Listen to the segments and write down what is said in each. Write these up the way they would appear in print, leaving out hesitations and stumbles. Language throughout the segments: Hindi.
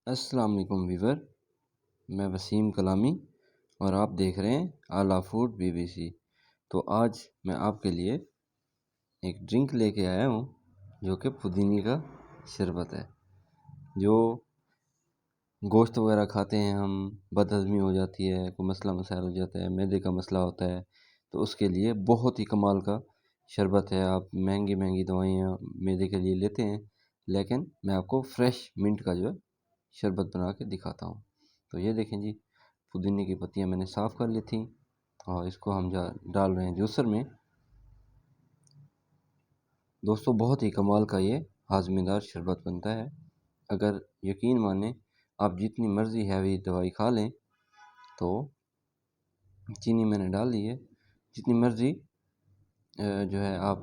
अस्सलाम वालेकुम वीवर। मैं वसीम कलामी और आप देख रहे हैं आला फूड BBC। तो आज मैं आपके लिए एक ड्रिंक लेके आया हूँ जो कि पुदीने का शरबत है। जो गोश्त वगैरह खाते हैं हम, बदहज़मी हो जाती है, कोई मसला मसाइल हो जाता है, मैदे का मसला होता है, तो उसके लिए बहुत ही कमाल का शरबत है। आप महंगी महंगी दवाइयाँ मैदे के लिए लेते हैं, लेकिन मैं आपको फ्रेश मिंट का जो है शरबत बना के दिखाता हूँ। तो ये देखें जी, पुदीने की पत्तियाँ मैंने साफ़ कर ली थी और इसको हम डाल रहे हैं जूसर में। दोस्तों बहुत ही कमाल का ये हाज़मेदार शरबत बनता है। अगर यकीन माने आप जितनी मर्ज़ी हैवी दवाई खा लें, तो चीनी मैंने डाल दी है, जितनी मर्ज़ी जो है आप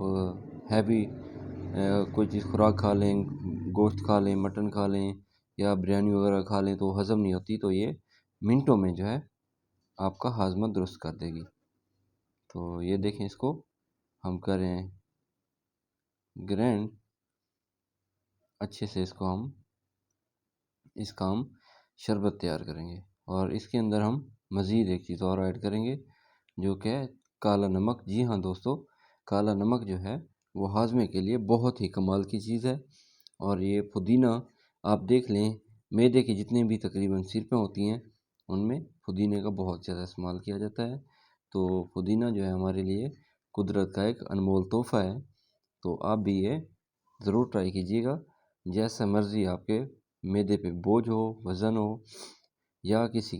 हैवी कोई चीज़ खुराक खा लें, गोश्त खा लें, मटन खा लें या बिरयानी वगैरह खा लें तो हज़म नहीं होती, तो ये मिनटों में जो है आपका हाज़मा दुरुस्त कर देगी। तो ये देखें, इसको हम करें ग्राइंड अच्छे से, इसका हम शरबत तैयार करेंगे और इसके अंदर हम मज़ीद एक चीज़ और ऐड करेंगे जो कि है काला नमक। जी हाँ दोस्तों, काला नमक जो है वो हाजमे के लिए बहुत ही कमाल की चीज़ है। और ये पुदीना आप देख लें, मैदे की जितनी भी तकरीबन सिरपें होती हैं उनमें पुदीने का बहुत ज़्यादा इस्तेमाल किया जाता है। तो पुदीना जो है हमारे लिए कुदरत का एक अनमोल तोहफ़ा है। तो आप भी ये ज़रूर ट्राई कीजिएगा। जैसा मर्ज़ी आपके मैदे पे बोझ हो, वज़न हो या किसी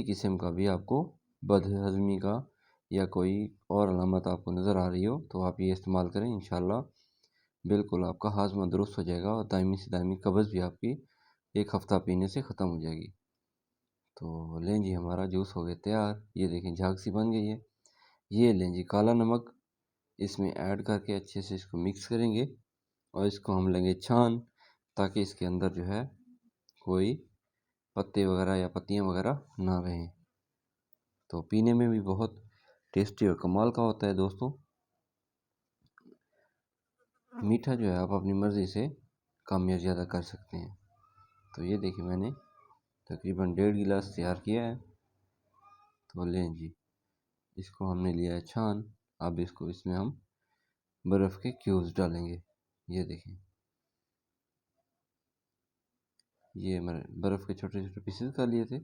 किस्म का भी आपको बदहज़मी का या कोई और अलामत आपको नज़र आ रही हो, तो आप ये इस्तेमाल करें। इंशाअल्लाह बिल्कुल आपका हाज़मा दुरुस्त हो जाएगा और दायमी से दायमी कब्ज़ भी आपकी 1 हफ़्ता पीने से ख़त्म हो जाएगी। तो लें जी, हमारा जूस हो गया तैयार। ये देखें झाग सी बन गई है। ये लें जी काला नमक, इसमें ऐड करके अच्छे से इसको मिक्स करेंगे और इसको हम लेंगे छान, ताकि इसके अंदर जो है कोई पत्ते वगैरह या पत्तियाँ वगैरह ना रहें। तो पीने में भी बहुत टेस्टी और कमाल का होता है दोस्तों। मीठा जो है आप अपनी मर्ज़ी से कम या ज़्यादा कर सकते हैं। तो ये देखिए, मैंने तकरीबन 1.5 गिलास तैयार किया है। तो लें जी, इसको हमने लिया है छान। अब इसमें हम बर्फ़ के क्यूब्स डालेंगे। ये देखें, ये मैंने बर्फ़ के छोटे छोटे पीसेस कर लिए थे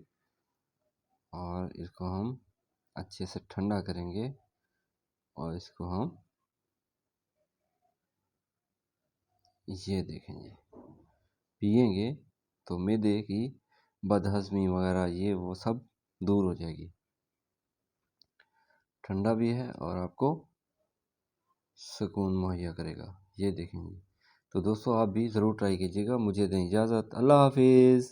और इसको हम अच्छे से ठंडा करेंगे और इसको हम ये देखेंगे पिएंगे तो मैदे की बदहज़मी वगैरह ये वो सब दूर हो जाएगी। ठंडा भी है और आपको सुकून मुहैया करेगा। ये देखेंगे। तो दोस्तों आप भी ज़रूर ट्राई कीजिएगा। मुझे दें इजाज़त। अल्लाह हाफ़िज़।